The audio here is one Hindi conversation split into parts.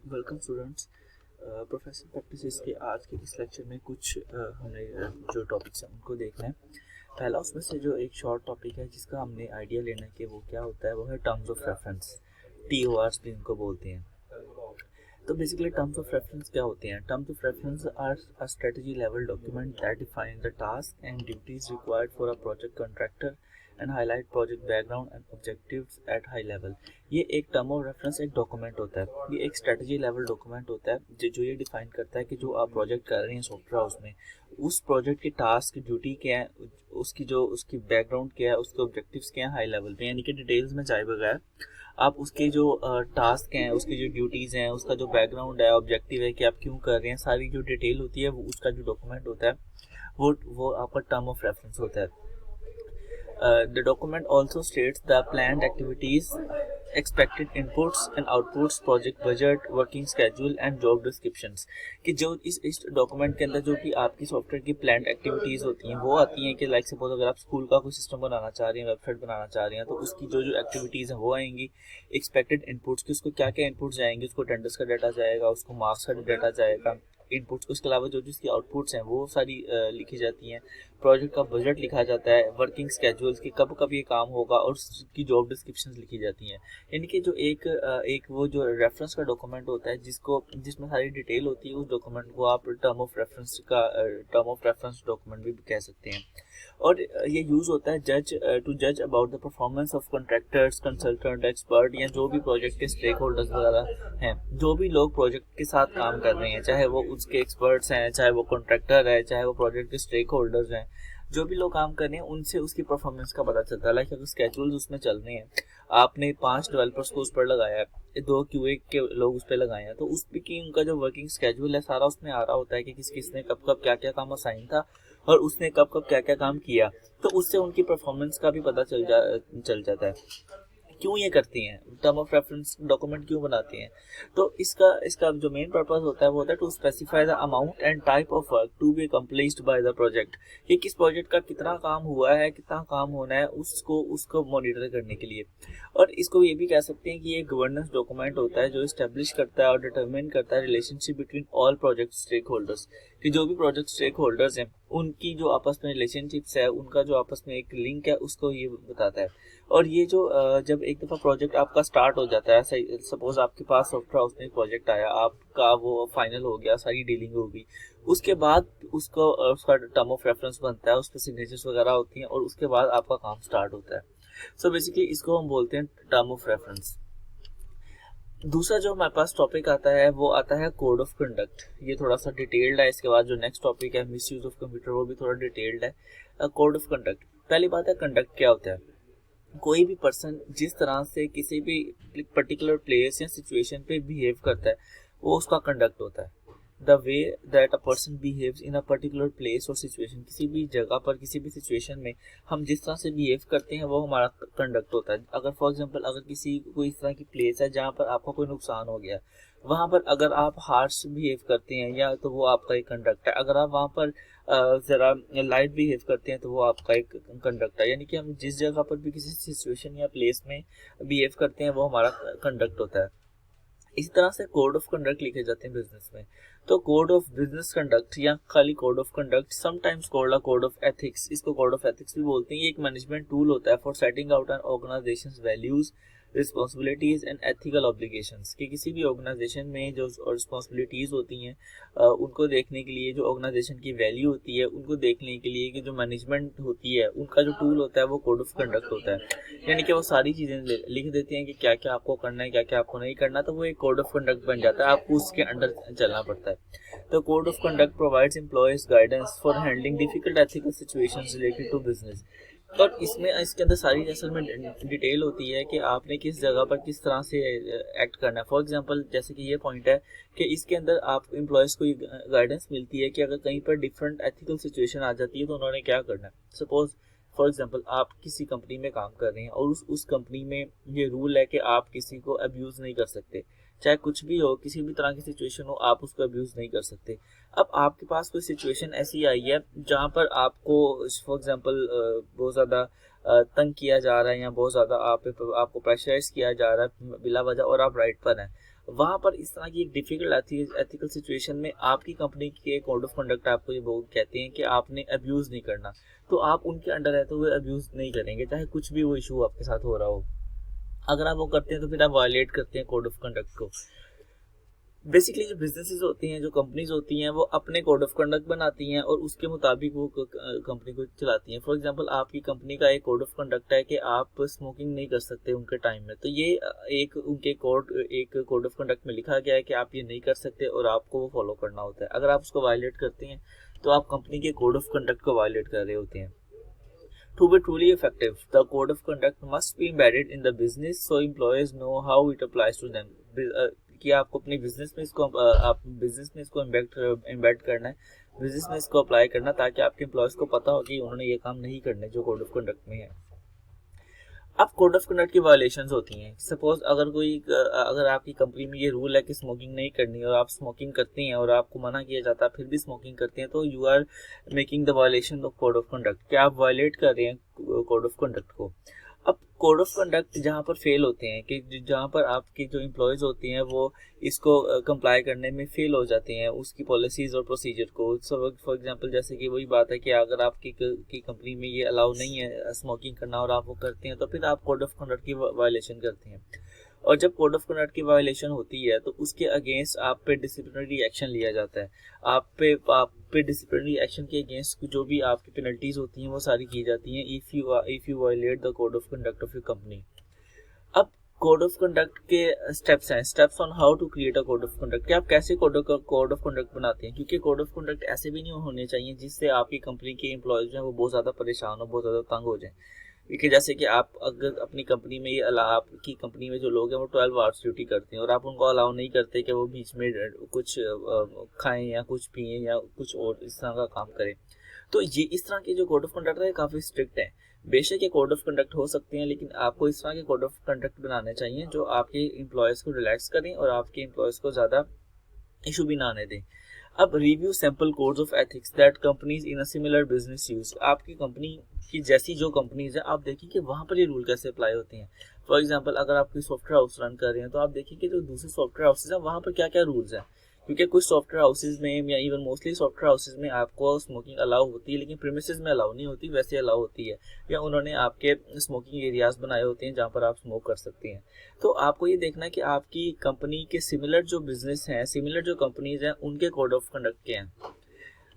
Welcome students. प्रोफेशनल प्रैक्टिसेस के आज के इस लेक्चर में कुछ हमने जो टॉपिक्स हैं उनको देखना है। पहला उसमें से जो एक शॉर्ट टॉपिक है जिसका हमने आइडिया लेना है कि वो क्या होता है, वो है टर्म्स ऑफ रेफरेंस, TORs भी इनको बोलते हैं। तो बेसिकली टर्म्स ऑफ रेफरेंस क्या होते हैं? Terms of reference are a strategy level document that define the task and duties required for a project contractor and highlight project background and objectives at high level. ये एक टर्म ऑफ रेफरेंस एक डॉक्यूमेंट होता है, ये एक स्ट्रेटजी लेवल डॉक्यूमेंट होता है जो ये डिफाइन करता है कि जो आप प्रोजेक्ट कर रहे हैं सॉफ्टवेयर हाउस में, उस प्रोजेक्ट की टास्क ड्यूटी क्या है, उसकी बैकग्राउंड क्या है, उसके ऑब्जेक्टिव्स क्या है हाई लेवल पे, यानी कि डिटेल्स में जाए बगैर आप उसके जो टास्क हैं, उसकी जो ड्यूटीज़ हैं, उसका जो बैकग्राउंड है, ऑब्जेक्टिव है कि आप क्यों कर रहे हैं, सारी जो डिटेल होती है वो उसका जो डॉक्यूमेंट होता है वो आपका टर्म ऑफ रेफरेंस होता है। The document also states the planned activities, expected inputs and outputs, project budget, working schedule and job descriptions। कि जो इस डॉक्यूमेंट के अंदर जो कि आपकी सॉफ्टवेयर की प्लान्ड एक्टिविटीज़ होती हैं वो आती हैं कि लाइक सपोज अगर आप स्कूल का कोई सिस्टम बनाना चाह रहे हैं, वेबसाइट बनाना चाह रहे हैं, तो उसकी जो जो एक्टिविटीज़ हैं वो आएंगी। एक्सपेक्टेड इनपुट्स की उसको क्या क्या इनपुट्स जाएंगे, उसको अटेंडेंस का डाटा जाएगा, उसको मार्क्स का डाटा जाएगा, इनपुट्स। उसके अलावा जो जिसकी आउटपुट्स हैं वो सारी लिखी जाती हैं। प्रोजेक्ट का बजट लिखा जाता है, वर्किंग स्केड्यूल्स की कब कब ये काम होगा और उसकी जॉब डिस्क्रिप्शंस लिखी जाती हैं। यानी कि जो एक वो जो रेफरेंस का डॉक्यूमेंट होता है जिसमें सारी डिटेल होती है, उस डॉक्यूमेंट को आप टर्म ऑफ रेफरेंस डॉक्यूमेंट भी कह सकते हैं। और ये यूज़ होता है टू जज about the performance of contractors, consultant, expert या जो भी प्रोजेक्ट के स्टेक होल्डर्स वगैरह हैं, जो भी लोग प्रोजेक्ट के साथ काम कर रहे हैं, चाहे वो उसके एक्सपर्ट्स हैं, चाहे वो कॉन्ट्रैक्टर है, चाहे वो प्रोजेक्ट के स्टेक होल्डर्स हैं, जो भी लोग काम कर रहे हैं उनसे उसकी परफॉर्मेंस का पता चलता है। लाइक अगर स्केड्यूल्स उसमें चल रहे हैं, आपने 5 डेवलपर्स को उस पर लगाया है, 2 QA के लोग उस पर लगाए हैं, तो उस पर की उनका जो वर्किंग स्केड्यूल है सारा उसमें आ रहा होता है कि किसने कब कब क्या क्या काम असाइन था और उसने कब कब क्या क्या काम किया, तो उससे उनकी परफॉर्मेंस का भी पता चल जाता है। क्यों ये करती हैं, टर्म ऑफ रेफरेंस डॉक्यूमेंट क्यों बनाती हैं? तो इसका जो मेन पर्पस होता है वो होता है to specify the amount and type of work to be accomplished by the project. कि किस प्रोजेक्ट का कितना काम हुआ है, कितना काम होना है, उसको मॉनिटर करने के लिए। और इसको ये भी कह सकते हैं कि ये गवर्नेंस डॉक्यूमेंट होता है जो इस्टेब्लिश करता है और डिटरमिन करता है relationship between all project stakeholders. कि जो भी प्रोजेक्ट स्टेक होल्डर्स हैं उनकी जो आपस में रिलेशनशिप्स है, उनका जो आपस में एक लिंक है, उसको ये बताता है। और ये जो जब एक दफ़ा प्रोजेक्ट आपका स्टार्ट हो जाता है, सपोज आपके पास सॉफ्टवेयर हाउस में प्रोजेक्ट आया, आपका वो फाइनल हो गया, सारी डीलिंग हो गई, उसके बाद उसका टर्म ऑफ रेफरेंस बनता है, उस पर सिग्नेचर्स वगैरह होती हैं और उसके बाद आपका काम स्टार्ट होता है। सो बेसिकली इसको हम बोलते हैं टर्म ऑफ रेफरेंस। दूसरा जो हमारे पास टॉपिक आता है वो आता है कोड ऑफ कंडक्ट। ये थोड़ा सा डिटेल्ड है। इसके बाद जो नेक्स्ट टॉपिक है मिस यूज ऑफ कंप्यूटर, वो भी थोड़ा डिटेल्ड है। कोड ऑफ कंडक्ट, पहली बात है कंडक्ट क्या होता है। कोई भी पर्सन जिस तरह से किसी भी पर्टिकुलर प्लेस या सिचुएशन पे बिहेव करता है वो उसका कंडक्ट होता है। The way that a person behaves in a particular place और सिचुएशन, किसी भी जगह पर किसी भी सिचुएशन में हम जिस तरह से बिहेव करते हैं वो हमारा कंडक्ट होता है। अगर फॉर एग्जांपल अगर किसी कोई इस तरह की प्लेस है जहाँ पर आपका कोई नुकसान हो गया, वहाँ पर अगर आप हार्श बिहेव करते हैं या तो वो आपका एक कंडक्ट है। अगर आप वहाँ पर ज़रा लाइट बिहेव करते हैं तो वो आपका एक कंडक्ट है। यानी कि हम जिस जगह पर भी किसी सिचुएशन या प्लेस में बिहेव करते हैं वो हमारा कंडक्ट होता है। इसी तरह से कोड ऑफ कंडक्ट लिखे जाते हैं बिजनेस में। तो कोड ऑफ बिजनेस कंडक्ट या खाली code of conduct, sometimes called a code of ethics, इसको कोड ऑफ एथिक्स भी बोलते हैं। ये एक मैनेजमेंट टूल होता है for setting out an organisation's values, responsibilities and ethical obligations. कि किसी भी ऑर्गेनाइजेशन में जो रिस्पॉन्सिबिलिटीज होती हैं उनको देखने के लिए, जो ऑर्गेनाइजेशन की वैल्यू होती है उनको देखने के लिए, कि जो मैनेजमेंट होती है उनका जो टूल होता है वो कोड ऑफ कंडक्ट होता है। यानी कि वो सारी चीज़ें लिख देते हैं कि क्या क्या आपको करना है, क्या क्या आपको नहीं करना, तो वो एक कोड ऑफ कंडक्ट बन जाता है, आपको उसके अंडर चलना पड़ता है। तो code of conduct provides employees guidance for handling difficult ethical situations related to business. और इसके अंदर सारी असल में डिटेल होती है कि आपने किस जगह पर किस तरह से एक्ट करना है। फॉर एग्जांपल जैसे कि ये पॉइंट है कि इसके अंदर आप एम्प्लॉयज़ को गाइडेंस मिलती है कि अगर कहीं पर डिफरेंट एथिकल सिचुएशन आ जाती है तो उन्होंने क्या करना है। सपोज फॉर एग्जांपल आप किसी कंपनी में काम कर रहे हैं और उस कंपनी में ये रूल है कि आप किसी को अब्यूज़ नहीं कर सकते, चाहे कुछ भी हो, किसी भी तरह की सिचुएशन हो, आप उसको अब्यूज़ नहीं कर सकते। अब आपके पास कोई सिचुएशन ऐसी आई है जहाँ पर आपको फॉर एग्जांपल बहुत ज़्यादा तंग किया जा रहा है या बहुत ज़्यादा आपको प्रेशराइज किया जा रहा है बिला वजह और आप राइट पर हैं। वहाँ पर इस तरह की एक डिफिकल्ट एथिकल सिचुएशन में आपकी कंपनी के कोड ऑफ कंडक्ट आपको ये वो कहते हैं कि आपने अब्यूज़ नहीं करना, तो आप उनके अंडर रहते हुए अब्यूज़ नहीं करेंगे, चाहे कुछ भी वो इशू आपके साथ हो रहा हो। अगर आप वो करते हैं तो फिर आप वायलेट करते हैं कोड ऑफ कंडक्ट को। बेसिकली जो बिजनेसेस होती हैं, जो कंपनीज होती हैं, वो अपने कोड ऑफ कंडक्ट बनाती हैं और उसके मुताबिक वो कंपनी को चलाती हैं। फॉर एग्जांपल आपकी कंपनी का एक कोड ऑफ कंडक्ट है कि आप स्मोकिंग नहीं कर सकते उनके टाइम में, तो ये एक उनके एक कोड ऑफ कंडक्ट में लिखा गया है कि आप ये नहीं कर सकते और आपको वो फॉलो करना होता है। अगर आप उसको वायलेट करते हैं तो आप कंपनी के कोड ऑफ कंडक्ट को वायलेट कर रहे होते हैं। To be truly effective, the code of conduct must be embedded in the business so employees know how it applies to them. कि आपको अपने बिजनेस में इसको आप बिजनेस में इसको एम्बेड करना है, बिजनेस में इसको अप्लाई करना, ताकि आपके एम्प्लॉयज को पता हो कि उन्होंने ये काम नहीं करने जो कोड ऑफ कंडक्ट में है। अब कोड ऑफ कंडक्ट की वायलेशंस होती हैं। सपोज अगर आपकी कंपनी में ये रूल है कि स्मोकिंग नहीं करनी और आप स्मोकिंग करते हैं और आपको मना किया जाता है फिर भी स्मोकिंग करते हैं, तो you are making the violation of code of conduct, क्या आप वायलेट कर रहे हैं कोड ऑफ कंडक्ट को। अब कोड ऑफ कंडक्ट जहाँ पर फेल होते हैं, कि जहाँ पर आपके जो एम्प्लॉयज़ होते हैं वो इसको कंप्लाई करने में फेल हो जाते हैं उसकी पॉलिसीज़ और प्रोसीजर को। फॉर एग्जांपल जैसे कि वही बात है कि अगर आपकी कंपनी में ये अलाउ नहीं है स्मोकिंग करना और आप वो करते हैं, तो फिर आप कोड ऑफ कंडक्ट की वायलेशन करते हैं। और जब कोड ऑफ कंडक्ट की वायलेशन होती है तो उसके अगेंस्ट आप पे डिसिप्लिनरी एक्शन लिया जाता है। आप पे डिसिप्लिनरी एक्शन के अगेंस्ट जो भी आपकी पेनल्टीज होती हैं वो सारी की जाती हैं if you violate the code of conduct of your company. अब कोड ऑफ कंडक्ट के steps on how to create a code of conduct, कि आप कैसे कोड ऑफ कंडक्ट बनाते हैं, क्योंकि कोड ऑफ कंडक्ट ऐसे भी नहीं होने चाहिए जिससे आपकी कंपनी के एम्प्लॉयज जो हैं वो बहुत ज़्यादा परेशान हो, बहुत ज़्यादा तंग हो जाएं। क्योंकि जैसे कि आप अगर अपनी कंपनी में आपकी कंपनी में जो लोग हैं वो 12 आवर्स ड्यूटी करते हैं और आप उनको अलाउ नहीं करते कि वो बीच में कुछ खाएं या कुछ पिएं या कुछ और इस तरह का काम करें, तो ये इस तरह के जो कोड ऑफ कंडक्ट है काफ़ी स्ट्रिक्ट है। बेशक ये कोड ऑफ कंडक्ट हो सकते हैं, लेकिन आपको इस तरह के कोड ऑफ कंडक्ट बनाने चाहिए जो आपके एम्प्लॉयज़ को रिलैक्स करें और आपके एम्प्लॉयज़ को ज़्यादा इशू भी ना आने दें। अब review sample codes of ethics that companies in a similar business use, आपकी कंपनी की जैसी जो कंपनीज है आप देखिए कि वहाँ पर ये रूल कैसे अप्लाई होते हैं। फॉर एग्जांपल अगर आप कोई सॉफ्टवेयर हाउस रन कर रहे हैं तो आप देखिए कि जो दूसरे सॉफ्टवेयर हाउसेज हैं वहाँ पर क्या क्या रूल्स हैं, क्योंकि कुछ सॉफ्टवेयर हाउसेज में या इवन मोस्टली सॉफ्टवेयर हाउसेज में आपको स्मोकिंग अलाउ होती है, लेकिन प्रीमिसेस में अलाउ नहीं होती, वैसे अलाउ होती है, या उन्होंने आपके स्मोकिंग एरियाज बनाए होते हैं जहाँ पर आप स्मोक कर सकते हैं। तो आपको ये देखना है कि आपकी कंपनी के सिमिलर जो बिजनेस हैं, सिमिलर जो कंपनीज हैं, उनके कोड ऑफ कंडक्ट क्या हैं।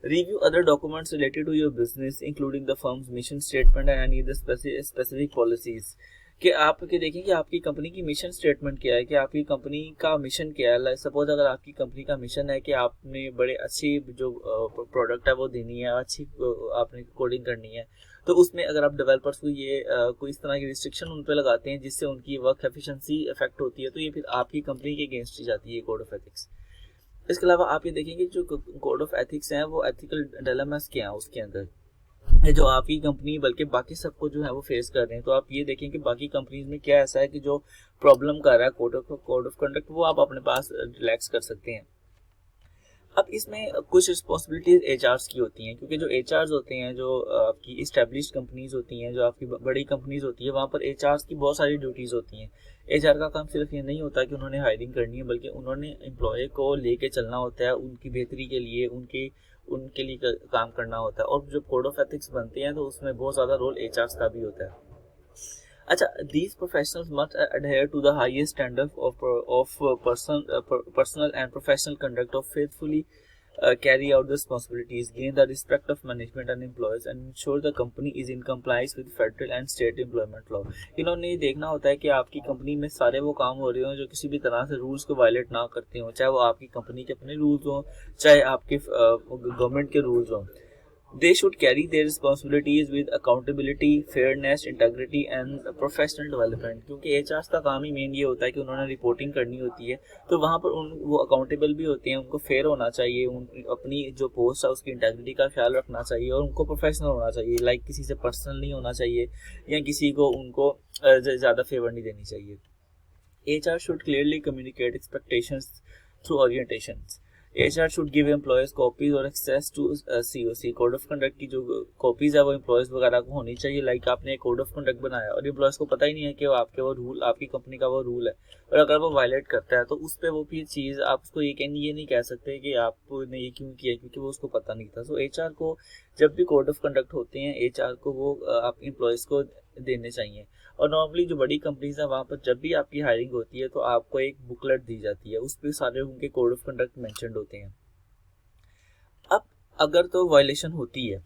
Review other documents related to your business, including the firm's mission statement and any of the specific policies. कि आप के देखें कि आपकी कंपनी की मिशन स्टेटमेंट क्या है, कि आपकी कंपनी का मिशन क्या है। सपोज अगर आपकी कंपनी का मिशन है कि आपने बड़े अच्छी जो प्रोडक्ट है वो देनी है, अच्छी आपने कोडिंग करनी है, तो उसमें अगर आप डेवलपर्स को ये कोई इस तरह की रिस्ट्रिक्शन उन पर लगाते हैं जिससे उनकी वर्क एफिशिएंसी इफेक्ट होती है, तो ये फिर आपकी कंपनी के अगेंस्ट ही जाती है कोड ऑफ एथिक्स। इसके अलावा आप ये देखेंगे जो कोड ऑफ एथिक्स हैं वो एथिकल डिलेमास क्या है उसके अंदर है, जो आपकी कंपनी बल्कि बाकी सबको जो है वो फेस कर रहे हैं। तो आप ये देखें कि बाकी कंपनीज में क्या ऐसा है कि जो प्रॉब्लम कर रहा है कोड ऑफ कंडक्ट, वो आप अपने पास रिलैक्स कर सकते हैं। अब इसमें कुछ रिस्पॉन्सिबिलिटीज एचआरस की होती हैं, क्योंकि जो एचआरस होते हैं, जो आपकी इस्टेब्लिश्ड कंपनीज होती हैं, जो आपकी बड़ी कंपनीज होती है, वहाँ पर एचआरस की बहुत सारी ड्यूटीज़ होती हैं। एचआर का काम सिर्फ ये नहीं होता कि उन्होंने हायरिंग करनी है, बल्कि उन्होंने एम्प्लॉय को लेके चलना होता है, उनकी बेहतरी के लिए उनके लिए काम करना होता है। और जो कोड ऑफ एथिक्स बनते हैं तो उसमें बहुत ज़्यादा रोल एचआरस का भी होता है। अच्छा, these professionals must adhere to the highest standard of personal and professional conduct, of faithfully carry out the responsibilities, gain the respect of management and employees, and ensure the company is in compliance with federal and state employment law. इन्होंने देखना होता है कि आपकी कंपनी में सारे वो काम हो रहे हों जो किसी भी तरह से रूल्स को वायलेट ना करते हों, चाहे वो आपकी कंपनी के अपने रूल्स हों, चाहे आपके गवर्नमेंट के रूल्स हों। They should carry their responsibilities with accountability, fairness, integrity and professional development. क्योंकि एचआर का काम ही मेन ये होता है कि उन्होंने रिपोर्टिंग करनी होती है, तो वहाँ पर वो अकाउंटेबल भी होते हैं, उनको फेयर होना चाहिए, अपनी जो पोस्ट है उसकी इंटेग्रिटी का ख्याल रखना चाहिए और उनको प्रोफेशनल होना चाहिए। लाइक किसी से पर्सनल नहीं होना चाहिए या किसी को उनको ज़्यादा फेवर नहीं देनी चाहिए। HR should clearly communicate expectations through orientations, HR should give employees copies और access to COC, code of conduct की जो कॉपीज है वो एम्प्लॉयज वगैरह को होनी चाहिए। लाइक आपने एक कोड ऑफ कंडक्ट बनाया और एम्प्लॉयज को पता ही नहीं है कि वो आपके वो रूल, आपकी कंपनी का वो रूल है, और अगर वो वायलेट करता है तो उस पर वो भी चीज़ आप उसको ये नहीं कह सकते कि आपने ये क्यों किया, क्योंकि वो उसको पता नहीं था। सो HR को जब भी कोड ऑफ कंडक्ट होते हैं, HR को वो आप एम्प्लॉयज़ को देने चाहिए। और नॉर्मली जो बड़ी कंपनीज है वहाँ पर जब भी आपकी हायरिंग होती है तो आपको एक बुकलेट दी जाती है, उस पर सारे उनके कोड ऑफ कंडक्ट मेंशन्ड होते हैं। अब अगर तो वायलेशन होती है,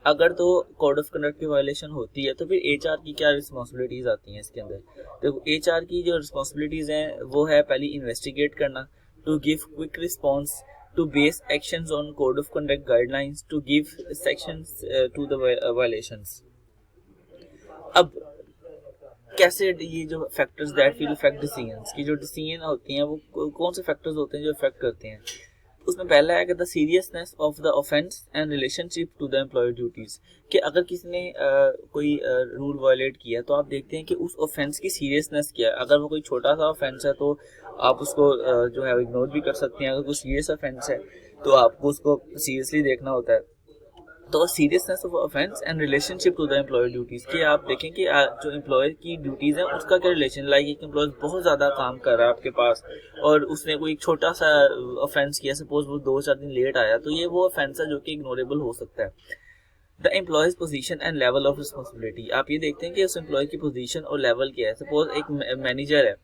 अगर तो कोड ऑफ कंडक्ट की वायलेशन होती है तो फिर HR की क्या रिस्पॉन्सिबिलिटीज आती हैं इसके अंदर। तो HR की जो रिस्पॉन्सिबिलिटीज हैं वो है पहली इन्वेस्टिगेट करना, to give quick response, to base actions on code of conduct guidelines, to give sanctions to the violations. अब कैसे ये जो factors that will affect decisions की जो डिसीजन होती हैं वो कौन से फैक्टर्स होते हैं जो इफेक्ट करते हैं। उसमें पहला है कि the seriousness of the offence and relationship to the employee duties, कि अगर किसी ने कोई रूल वायलेट किया तो आप देखते हैं कि उस ऑफेंस की सीरियसनेस क्या है। अगर वो कोई छोटा सा ऑफेंस है तो आप उसको जो है इग्नोर भी कर सकते हैं। अगर कोई सीरियस ऑफेंस है तो आपको उसको सीरियसली देखना होता है। तो seriousness of offence and relationship to the employee duties, कि आप देखें कि जो एम्प्लॉयर की ड्यूटीज है उसका क्या रिलेशन। लाइक एक एम्प्लॉय बहुत ज़्यादा काम कर रहा है आपके पास और उसने कोई छोटा सा ऑफेंस किया, सपोज वो 2-4 दिन लेट आया, तो ये वो ऑफेंस है जो कि इग्नोरेबल हो सकता है। The employees position and level of responsibility, आप ये देखते हैं कि उस एम्प्लॉय की पोजीशन और लेवल क्या है। सपोज एक मैनेजर है,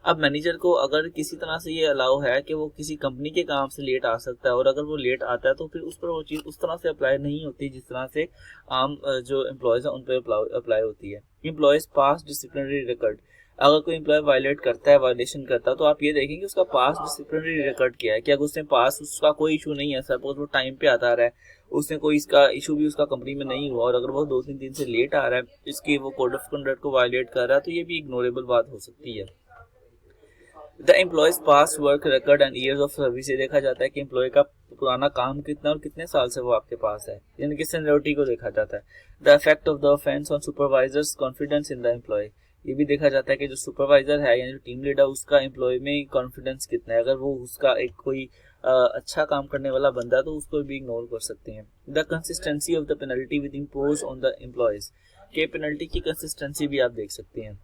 अब मैनेजर को अगर किसी तरह से ये अलाउ है कि वो किसी कंपनी के काम से लेट आ सकता है, और अगर वो लेट आता है तो फिर उस पर वो चीज़ उस तरह से अप्लाई नहीं होती जिस तरह से आम जो एम्प्लॉयज़ हैं उन पर अप्लाई होती है। एम्प्लॉयज़ पास डिसिप्लिनरी रिकॉर्ड, अगर कोई एम्प्लॉय वायलेट करता है, वायलेशन करता है, तो आप ये देखेंगे उसका पास डिसिप्लिनरी रिकॉर्ड क्या है। कि अगर उसने पास, उसका कोई इशू नहीं है, सपोज वो टाइम पे आता रहा है, उसने कोई इसका इशू भी उसका कंपनी में नहीं हुआ, और अगर वो 2-3 दिन से लेट आ रहा है, इसकी वो कोड ऑफ कंडक्ट को वायलेट कर रहा है, तो ये भी इग्नोरेबल बात हो सकती है। The employees pass work record and years of service, ये देखा जाता है कि एम्प्लॉय का पुराना काम कितना और कितने साल से वो आपके पास है, यानी कि सीनियरिटी को देखा जाता है। The effect of the offence on supervisor's confidence in the employee, ये भी देखा जाता है कि जो सुपरवाइजर है यानी जो टीम लीडर, उसका एम्प्लॉय में कॉन्फिडेंस कितना है। अगर वो उसका एक कोई अच्छा काम करने वाला बंदा है तो उसको भी इग्नोर कर सकते हैं। The consistency of the penalty with impose on the employees, के पेनल्टी की कंसिस्टेंसी भी आप देख सकते हैं।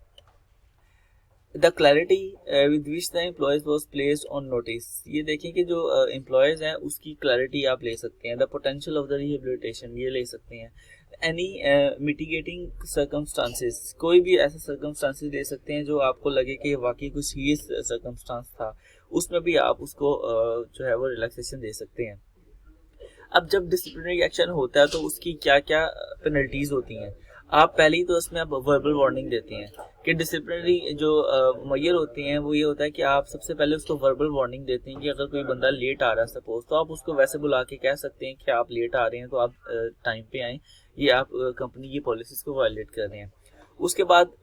The clarity with which the employees was placed on notice, ये देखें कि जो एम्प्लॉयज हैं उसकी क्लैरिटी आप ले सकते हैं। The potential of the rehabilitation, ये ले सकते हैं। एनी मिटिगेटिंग सर्कमस्टांसेस, कोई भी ऐसे सर्कमस्टांसेस ले सकते हैं जो आपको लगे कि वाकई कुछ सीरियस सर्कमस्टांस था, उसमें भी आप उसको जो है वो रिलैक्सेशन दे सकते हैं। अब जब डिसिप्लिनरी एक्शन होता है तो उसकी क्या क्या पेनल्टीज होती हैं। आप पहले ही तो उसमें आप वर्बल वार्निंग देते हैं कि डिसिप्लिनरी जो मैयर होते हैं वो ये होता है कि आप सबसे पहले उसको वर्बल वार्निंग देते हैं कि अगर कोई बंदा लेट आ रहा है सपोज, तो आप उसको वैसे बुला के कह सकते हैं कि आप लेट आ रहे हैं तो आप टाइम पे आएँ, ये आप कंपनी की पॉलिसीज को वायलेट कर रहे हैं। उसके बाद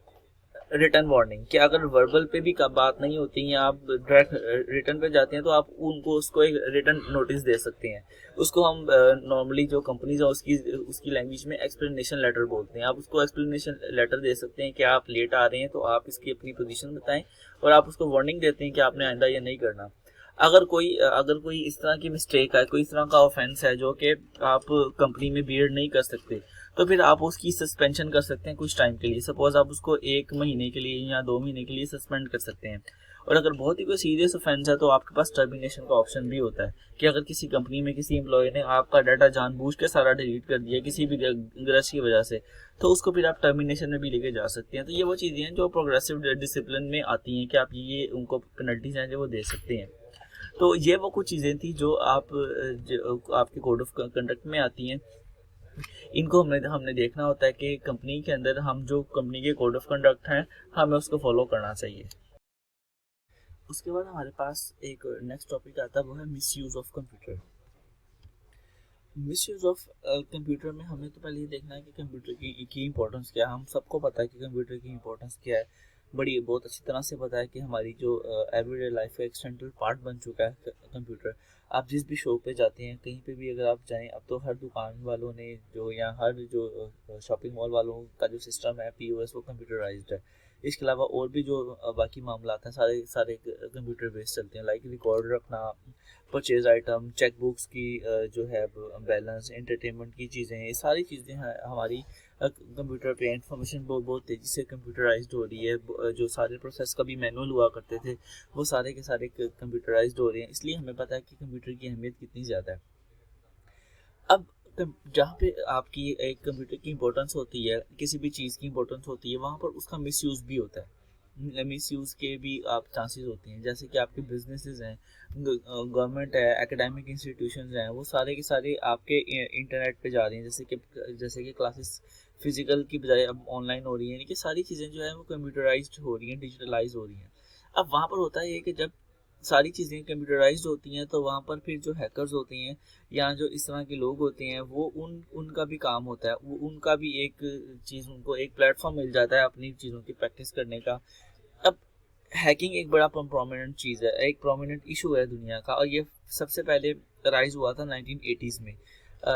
रिटर्न वार्निंग, कि अगर वर्बल पे भी बात नहीं होती है, आप डायरेक्ट रिटर्न पे जाते हैं तो आप उनको उसको एक रिटर्न नोटिस दे सकते हैं। उसको हम नॉर्मली जो कंपनीज है उसकी लैंग्वेज में एक्सप्लेनेशन लेटर बोलते हैं। आप उसको एक्सप्लेनेशन लेटर दे सकते हैं कि आप लेट आ रहे हैं तो आप इसकी अपनी पोजीशन बताएं, और आप उसको वार्निंग देते हैं कि आपने आइंदा ये नहीं करना। अगर कोई इस तरह की मिस्टेक है, कोई इस तरह का ऑफेंस है जो कि आप कंपनी में बियर नहीं कर सकते, तो फिर आप उसकी सस्पेंशन कर सकते हैं कुछ टाइम के लिए। सपोज आप उसको 1 महीने के लिए या 2 महीने के लिए सस्पेंड कर सकते हैं। और अगर बहुत ही कोई सीरियस ऑफेंस है तो आपके पास टर्मिनेशन का ऑप्शन भी होता है कि अगर किसी कंपनी में किसी एम्प्लॉय ने आपका डाटा जानबूझ के सारा डिलीट कर दिया किसी भी ग्रज की वजह से, तो उसको फिर आप टर्मिनेशन में भी लेके जा सकते हैं। तो ये वो चीज़ें हैं जो प्रोग्रेसिव डिसिप्लिन में आती हैं कि आप ये उनको पेनल्टीज हैं जो वो दे सकते हैं। तो ये वो कुछ चीज़ें थी जो आपके कोड ऑफ कंडक्ट में आती हैं। इनको हमने देखना होता है कि कंपनी के अंदर हम जो कंपनी के कोड ऑफ कंडक्ट हैं हमें उसको फॉलो करना चाहिए। उसके बाद हमारे पास एक नेक्स्ट टॉपिक आता है, वो है miss use of computer. Miss use of computer में हमें तो पहले ये देखना है कि कंप्यूटर की इंपॉर्टेंस क्या है। हम सबको पता है कि कंप्यूटर की इंपॉर्टेंस क्या है, बहुत अच्छी तरह से पता है कि हमारी जो एवरीडे लाइफ का एक्सटेंडल पार्ट बन चुका है कंप्यूटर। आप जिस भी शॉप पे जाते हैं, कहीं पे भी अगर आप जाएं, अब तो हर दुकान वालों ने जो या हर जो शॉपिंग मॉल वालों का जो सिस्टम है POS वो कंप्यूटराइज्ड है। इसके अलावा और भी जो बाकी मामला हैं सारे सारे कंप्यूटर बेस्ड चलते हैं, लाइक रिकॉर्ड रखना, परचेज आइटम, चेक बुक्स की जो है बैलेंस, एंटरटेनमेंट की चीज़ें, ये सारी चीज़ें हैं हमारी कंप्यूटर पे। इंफॉर्मेशन बहुत बहुत तेज़ी से कंप्यूटराइज्ड हो रही है, जो सारे प्रोसेस कभी मैनुअल हुआ करते थे वो सारे के सारे कंप्यूटराइज्ड हो रहे हैं, इसलिए हमें पता है कि कंप्यूटर की अहमियत कितनी ज़्यादा है। अब जहाँ पे आपकी एक कंप्यूटर की इंपॉर्टेंस होती है, किसी भी चीज़ की इंपॉर्टेंस होती है, वहाँ पर उसका मिसयूज़ भी होता है, मिसयूज़ के भी आप चांसेस होते हैं। जैसे कि आपके बिजनेसेस हैं, गवर्नमेंट है, एकेडमिक इंस्टीट्यूशंस हैं, वो सारे के सारे आपके इंटरनेट पे जा रही हैं, जैसे कि क्लासेस फिजिकल की बजाय अब ऑनलाइन हो रही हैं, यानी कि सारी चीज़ें जो है वो कंप्यूटराइज्ड हो रही हैं, डिजिटलाइज हो रही हैं। अब वहाँ पर होता है ये कि जब सारी चीज़ें कंप्यूटराइज्ड होती हैं तो वहाँ पर फिर जो हैकर्स होते हैं या जो इस तरह के लोग होते हैं वो उनका भी काम होता है, वो उनका भी एक चीज़, उनको एक प्लेटफॉर्म मिल जाता है अपनी चीज़ों की प्रैक्टिस करने का। अब हैकिंग एक बड़ा प्रोमिनेंट चीज़ है, एक प्रोमिनेंट इशू है दुनिया का, और ये सबसे पहले राइज हुआ था 1980s में।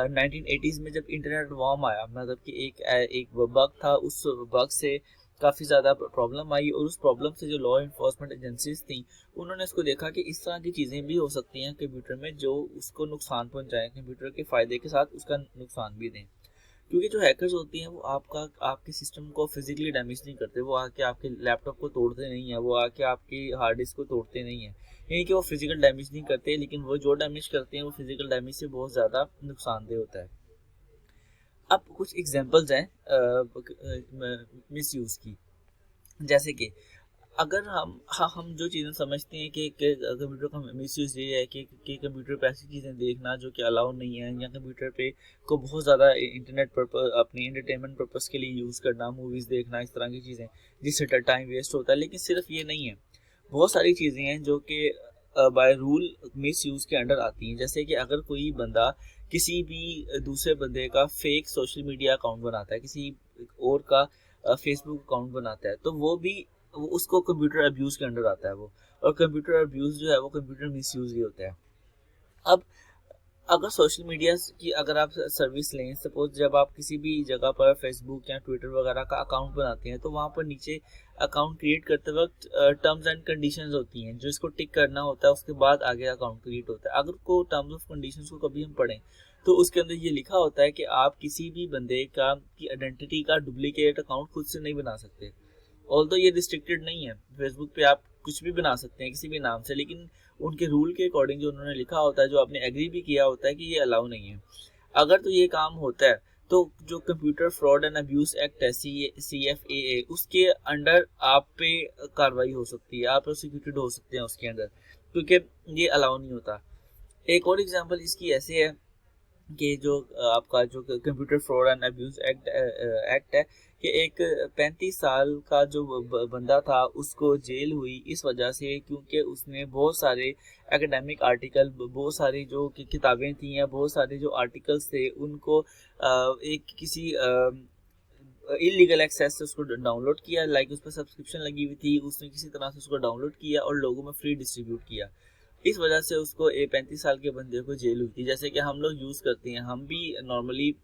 1980s में जब इंटरनेट वॉर्म आया, मतलब कि एक बग था, उस बग से काफ़ी ज़्यादा प्रॉब्लम आई, और उस प्रॉब्लम से जो लॉ इन्फोर्समेंट एजेंसीज थी उन्होंने इसको देखा कि इस तरह की चीज़ें भी हो सकती हैं कंप्यूटर में जो उसको नुकसान पहुंचाएं, कंप्यूटर के फ़ायदे के साथ उसका नुकसान भी दें। क्योंकि जो हैकर्स होती हैं वो आपके सिस्टम को फिजिकली डैमेज नहीं करते, वो आके आपके लैपटॉप को तोड़ते नहीं है, वो आके आपकी हार्ड डिस्क को तोड़ते नहीं है, यानी कि वो फिजिकल डैमेज नहीं करते, लेकिन वो जो डैमेज करते हैं वो फिजिकल डैमेज से बहुत ज़्यादा नुकसानदेह होता है। अब कुछ एग्जांपल्स हैं मिस यूज़ की, जैसे कि अगर हम जो चीज़ें समझते हैं कि कंप्यूटर का मिसयूज़ ये है कि कंप्यूटर पे ऐसी चीज़ें देखना जो कि अलाउ नहीं है, या कंप्यूटर पे को बहुत ज़्यादा इंटरनेट पर्पस, अपनी एंटरटेनमेंट पर्पस के लिए यूज़ करना, मूवीज़ देखना, इस तरह की चीज़ें जिससे टाइम वेस्ट होता है। लेकिन सिर्फ ये नहीं है, बहुत सारी चीज़ें हैं जो कि बाय रूल मिस यूज़ के अंडर आती हैं। जैसे कि अगर कोई बंदा किसी भी दूसरे बंदे का फेक सोशल मीडिया अकाउंट बनाता है, किसी और का फेसबुक अकाउंट बनाता है, तो वो उसको कंप्यूटर अब्यूज़ के अंडर आता है वो, और कंप्यूटर अब्यूज़ जो है वो कंप्यूटर मिसयूज़ ही होता है। अब अगर सोशल मीडिया की अगर आप सर्विस लें, सपोज जब आप किसी भी जगह पर फेसबुक या ट्विटर वगैरह का अकाउंट बनाते हैं तो वहाँ पर नीचे अकाउंट क्रिएट करते वक्त टर्म्स एंड कंडीशंस होती हैं जो इसको टिक करना होता है, उसके बाद आगे अकाउंट क्रिएट होता है। अगर को टर्म्स ऑफ कंडीशंस को कभी हम पढ़ें तो उसके अंदर ये लिखा होता है कि आप किसी भी बंदे का की आइडेंटिटी का डुप्लीकेट अकाउंट खुद से नहीं बना सकते। ऑल्दो ये रिस्ट्रिक्टेड नहीं है, फेसबुक पे आप कुछ भी बना सकते हैं किसी भी नाम से, लेकिन उनके रूल के अकॉर्डिंग जो उन्होंने लिखा होता है, जो आपने एग्री भी किया होता है कि ये अलाउ नहीं है। अगर तो ये काम होता है तो जो computer fraud and abuse act है, CFAA, उसके अंडर आप पे कार्रवाई हो सकती है, आप प्रोसिक्यूटेड हो सकते हैं उसके अंदर, क्योंकि ये अलाउ नहीं होता। एक और एग्जांपल इसकी ऐसे है कि जो आपका जो computer fraud and abuse act है, कि एक 35 साल का जो बंदा था उसको जेल हुई इस वजह से क्योंकि उसने बहुत सारे एकेडमिक आर्टिकल, बहुत सारी जो किताबें थी या बहुत सारे जो आर्टिकल्स थे उनको एक किसी इलीगल एक्सेस से उसको डाउनलोड किया, लाइक उस पर सब्सक्रिप्शन लगी हुई थी, उसने किसी तरह से उसको डाउनलोड किया और लोगों में फ्री डिस्ट्रीब्यूट किया। इस वजह से उसको 35 साल के बंदे को जेल हुई थी। जैसे कि हम लोग यूज़ करते हैं, हम भी नॉर्मली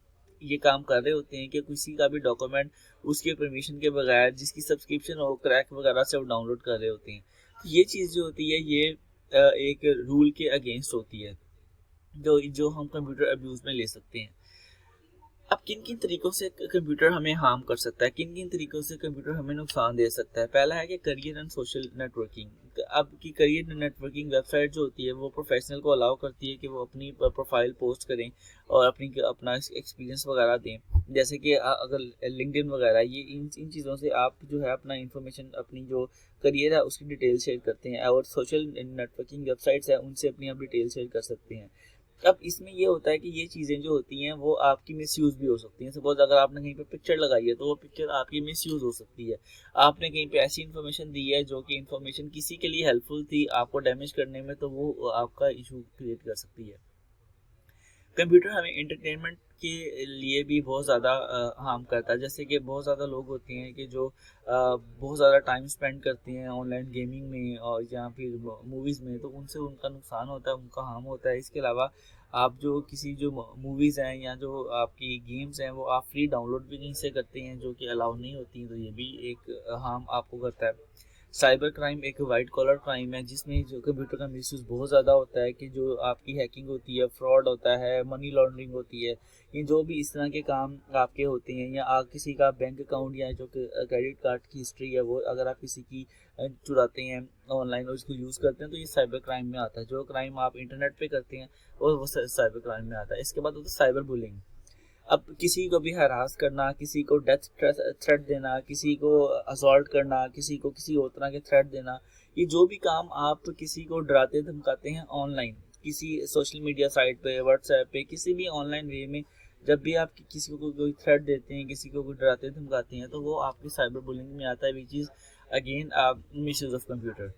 ये काम कर रहे होते हैं कि किसी का भी डॉक्यूमेंट उसके परमिशन के बगैर, जिसकी सब्सक्रिप्शन हो क्रैक वगैरह से वो डाउनलोड कर रहे होते हैं। तो ये चीज़ जो होती है ये एक रूल के अगेंस्ट होती है, जो हम कंप्यूटर अब्यूज़ में ले सकते हैं। अब किन किन तरीकों से कंप्यूटर हमें हार्म कर सकता है, किन किन तरीकों से कंप्यूटर हमें नुकसान दे सकता है। पहला है कि करियर एंड सोशल नेटवर्किंग। अब की करियर नेटवर्किंग वेबसाइट जो होती है वो प्रोफेशनल को अलाउ करती है कि वो अपनी प्रोफाइल पोस्ट करें और अपना एक्सपीरियंस वगैरह दें। जैसे कि अगर लिंक्डइन वगैरह, ये इन चीज़ों से आप जो है अपना इंफॉर्मेशन, अपनी जो करियर है उसकी डिटेल शेयर करते हैं, और सोशल नेटवर्किंग वेबसाइट्स है उनसे अपनी आप डिटेल शेयर कर सकते हैं। अब इसमें ये होता है कि ये चीज़ें जो होती हैं वो आपकी मिसयूज़ भी हो सकती हैं। सपोज अगर आपने कहीं पे पिक्चर लगाई है तो वो पिक्चर आपकी मिसयूज़ हो सकती है। आपने कहीं पे ऐसी इन्फॉर्मेशन दी है जो कि इन्फॉर्मेशन किसी के लिए हेल्पफुल थी, आपको डैमेज करने में, तो वो आपका इशू क्रिएट कर सकती है। कंप्यूटर हमें एंटरटेनमेंट के लिए भी बहुत ज़्यादा हार्म करता है। जैसे कि बहुत ज़्यादा लोग होते हैं कि जो बहुत ज़्यादा टाइम स्पेंड करते हैं ऑनलाइन गेमिंग में और या फिर मूवीज़ में, तो उनसे उनका नुकसान होता है, उनका हार्म होता है। इसके अलावा आप जो किसी जो मूवीज़ हैं या जो आपकी गेम्स हैं वो आप फ्री डाउनलोड भी कहीं से करते हैं जो कि अलाउ नहीं होती हैं, तो ये भी एक हार्म आपको करता है। साइबर क्राइम एक वाइट कॉलर क्राइम है जिसमें जो कंप्यूटर का मिसयूज़ बहुत ज़्यादा होता है कि जो आपकी हैकिंग होती है, फ्रॉड होता है, मनी लॉन्ड्रिंग होती है। ये जो भी इस तरह के काम आपके होते हैं या आप किसी का बैंक अकाउंट या जो क्रेडिट कार्ड की हिस्ट्री है वो अगर आप किसी की चुराते हैं ऑनलाइन और उसको यूज़ करते हैं, तो ये साइबर क्राइम में आता है। जो क्राइम आप इंटरनेट पे करते हैं वो साइबर क्राइम में आता है। इसके बाद होता है साइबर बुलिंग। अब किसी को भी हरास करना, किसी को डेथ थ्रेट देना, किसी को असॉल्ट करना, किसी को किसी और तरह के थ्रेट देना, ये जो भी काम आप किसी को डराते धमकाते हैं ऑनलाइन, किसी सोशल मीडिया साइट पे, व्हाट्सएप पे, किसी भी ऑनलाइन वे में, जब भी आप किसी को कोई थ्रेट देते हैं, किसी को कोई डराते धमकाते हैं, तो वो आपकी साइबर बुलिंग में आता है, which is again misuse of computer.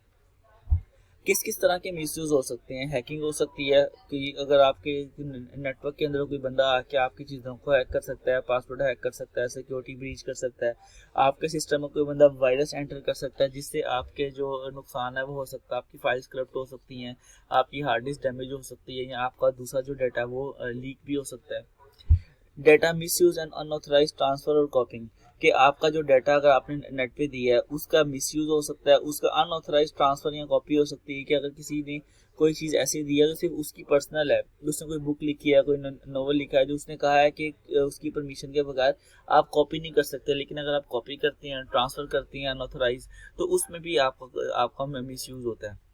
किस किस तरह के मिसयूज़ हो सकते हैं? हैकिंग हो सकती है कि अगर आपके नेटवर्क के अंदर कोई बंदा आके आपकी चीज़ों को हैक कर सकता है, पासवर्ड हैक कर सकता है, सिक्योरिटी ब्रीच कर सकता है, आपके सिस्टम में कोई बंदा वायरस एंटर कर सकता है जिससे आपके जो नुकसान है वो हो सकता है, आपकी फाइल्स करप्ट हो सकती हैं, आपकी हार्ड डिस्क डैमेज हो सकती है या आपका दूसरा जो डाटा है वो लीक भी हो सकता है। Data misuse and unauthorised transfer और कॉपिंग, कि आपका जो डाटा अगर आपने नेट पे दिया है उसका मिसयूज हो सकता है, उसका अनऑथराइज ट्रांसफर या कॉपी हो सकती है कि अगर किसी ने कोई चीज़ ऐसी दी है जो सिर्फ उसकी पर्सनल है, उसने कोई बुक लिखी है, कोई नोवेल लिखा है, जो उसने कहा है कि उसकी परमिशन के बगैर आप कॉपी नहीं कर सकते, लेकिन अगर आप कॉपी करते हैं, ट्रांसफ़र करते हैं अनऑथराइज, तो उसमें भी आपका मिसयूज होता है।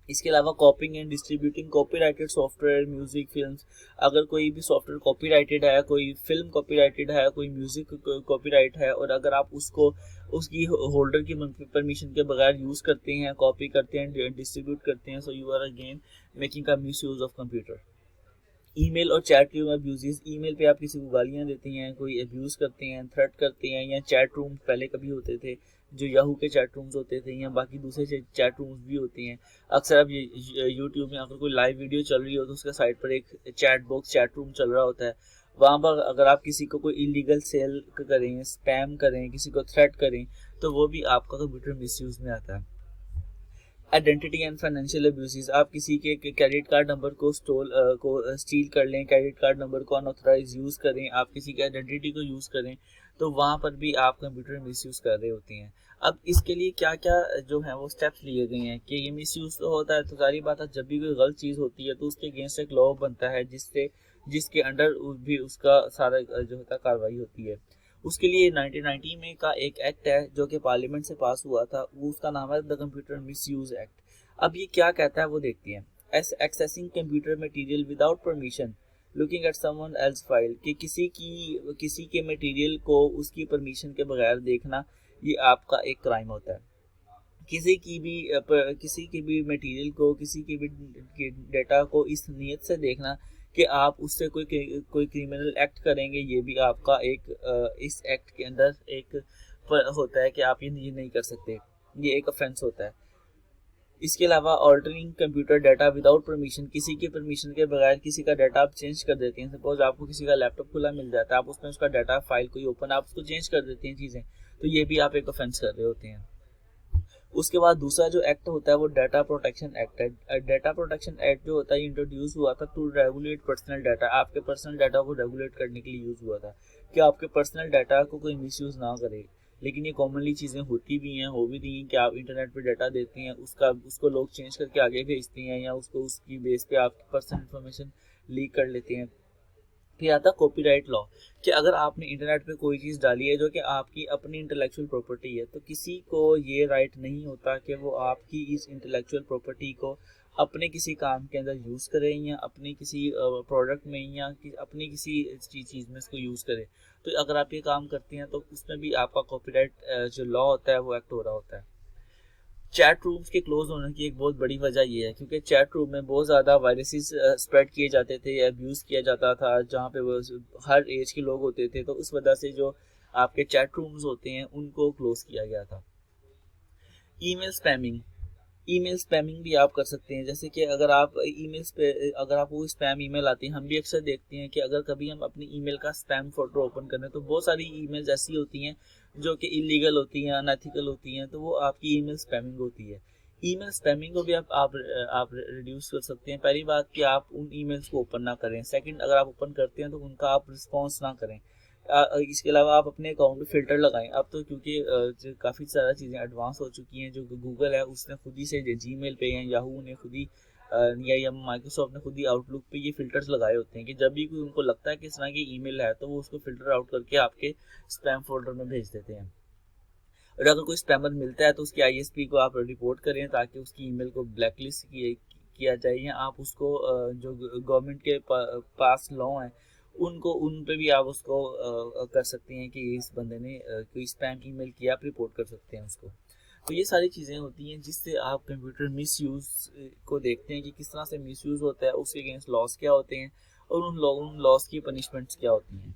इसके अलावा कॉपिंग and distributing copyrighted software, music, films, अगर कोई भी सॉफ्टवेयर कॉपीराइटेड है, कोई फिल्म कॉपीराइटेड है, कोई म्यूजिक कॉपीराइट है और अगर आप उसको उसकी होल्डर की परमिशन के बगैर यूज़ करते हैं, कॉपी करते हैं, डिस्ट्रीब्यूट करते हैं, so you are again making a misuse of computer. Email और चैट रूम अब्यूज़, ईमेल पे आप किसी को गालियाँ देते हैं, कोई अब्यूज़ करते हैं, थ्रेट करते हैं, या चैट रूम पहले कभी होते थे जो याहू के चैट रूम्स होते थे या बाकी दूसरे चैट रूम्स भी होते हैं। अक्सर अब यूट्यूब में अगर कोई लाइव वीडियो चल रही हो तो उसके साइड पर एक चैट बॉक्स, चैट रूम चल रहा होता है। वहाँ पर अगर आप किसी को कोई इलीगल सेल करें, स्पैम करें, किसी को थ्रेट करें, तो वो भी आपका कंप्यूटर मिसयूज़ में आता है। आइडेंटिटी एंड फाइनेंशियल अब्यूज़, आप किसी के क्रेडिट कार्ड नंबर को स्टील कर लें, क्रेडिट कार्ड नंबर को अनऑथराइज यूज़ करें, आप किसी की आइडेंटिटी को यूज़ करें, तो वहाँ पर भी आप कंप्यूटर मिसयूज़ कर रहे होते हैं। अब इसके लिए क्या क्या जो है वो स्टेप्स लिए गए हैं कि ये मिसयूज़ तो होता है, तो सारी बात है, जब भी कोई गलत चीज़ होती है तो उसके अगेंस्ट एक लॉ बनता है जिसके अंडर भी उसका सारा जो होता है कार्रवाई होती है। उसके लिए 1990 में का एक एक्ट है जो कि पार्लियामेंट से पास हुआ था, वो उसका नाम है द कंप्यूटर मिसयूज एक्ट। अब ये क्या कहता है वो देखते हैं। Accessing computer material without permission, looking at someone else file, कि किसी के मटेरियल को उसकी परमिशन के बगैर देखना, ये आपका एक क्राइम होता है। किसी की भी मटेरियल को, किसी की भी डेटा को इस नीयत से देखना कि आप उससे कोई क्रिमिनल एक्ट करेंगे, ये भी आपका एक इस एक्ट के अंदर एक होता है कि आप ये नहीं कर सकते, ये एक ऑफेंस होता है। इसके अलावा altering computer data without permission, किसी की परमिशन के बगैर किसी का डाटा आप चेंज कर देते हैं। सपोज आपको किसी का लैपटॉप खुला मिल जाता है, आप उसमें उसका डाटा फाइल कोई ओपन, आप उसको चेंज कर देते हैं चीज़ें, तो ये भी आप एक ऑफेंस कर रहे होते हैं। उसके बाद दूसरा जो एक्ट होता है वो डाटा प्रोटेक्शन एक्ट है। डाटा प्रोटेक्शन एक्ट जो होता है इंट्रोड्यूस हुआ था टू रेगुलेट पर्सनल डाटा, आपके पर्सनल डाटा को रेगुलेट करने के लिए यूज़ हुआ था कि आपके पर्सनल डाटा को कोई मिसयूज़ ना करे। लेकिन ये कॉमनली चीज़ें होती भी हैं, हो भी रही हैं कि आप इंटरनेट पे डाटा देते हैं, उसको लोग चेंज करके आगे भेजते हैं या उसकी बेस पे आपकी पर्सनल इन्फॉर्मेशन लीक कर लेते हैं। फिर आता कॉपीराइट लॉ, कि अगर आपने इंटरनेट पे कोई चीज़ डाली है जो कि आपकी अपनी इंटेलेक्चुअल प्रॉपर्टी है, तो किसी को ये राइट नहीं होता कि वो आपकी इस इंटेलेक्चुअल प्रॉपर्टी को अपने किसी काम के अंदर यूज़ करें या अपने किसी प्रोडक्ट में या अपनी किसी चीज़ में इसको यूज़ करें। तो अगर आप ये काम करते हैं तो उसमें भी आपका कॉपीराइट जो लॉ होता है वो एक्ट हो रहा होता है। चैट रूम्स के क्लोज होने की एक बहुत बड़ी वजह ये है क्योंकि चैट रूम में बहुत ज़्यादा वायरसेस स्प्रेड किए जाते थे, अब्यूज़ किया जाता था, जहाँ पे वो हर एज के लोग होते थे, तो उस वजह से जो आपके चैट रूम्स होते हैं उनको क्लोज किया गया था। ईमेल स्पैमिंग, ईमेल स्पैमिंग भी आप कर सकते हैं, जैसे कि अगर आप ईमेल्स पे अगर आपको स्पैम ईमेल आती है, हम भी अक्सर देखते हैं कि अगर कभी हम अपनी ईमेल का स्पैम फोल्डर ओपन करें तो बहुत सारी ईमेल्स ऐसी होती हैं जो कि इलीगल होती हैं, अनएथिकल होती हैं, तो वो आपकी ईमेल स्पैमिंग होती है। ईमेल स्पैमिंग को भी आप रिड्यूस कर सकते हैं। पहली बात कि आप उन ईमेल्स को ओपन ना करें। सेकंड, अगर आप ओपन करते हैं तो उनका आप रिस्पॉन्स ना करें। इसके अलावा आप अपने अकाउंट में फ़िल्टर लगाएं। अब तो क्योंकि जो काफ़ी ज़्यादा चीज़ें एडवांस हो चुकी हैं, जो गूगल है उसने खुद ही से, जीमेल पे या याहू ने खुद ही या माइक्रोसॉफ्ट ने खुद ही आउटलुक पे ये फ़िल्टर्स लगाए होते हैं कि जब भी कोई उनको लगता है कि इस तरह की ईमेल है तो वो उसको फ़िल्टर आउट करके आपके स्पैम फोल्डर में भेज देते हैं। और अगर कोई स्पैमर मिलता है तो उसकी आईएसपी को आप रिपोर्ट करें ताकि उसकी ईमेल को ब्लैकलिस्ट किया जाए, या आप उसको जो गवर्नमेंट के पास लॉ हैं उनको, उन पे भी आप उसको कर सकते हैं कि इस बंदे ने कोई स्पैम ईमेल किया, आप रिपोर्ट कर सकते हैं उसको। तो ये सारी चीज़ें होती हैं जिससे आप कंप्यूटर मिसयूज़ को देखते हैं कि किस तरह से मिसयूज़ होता है, उसके अगेंस्ट लॉस क्या होते हैं और उन लॉस की पनिशमेंट्स क्या होती हैं।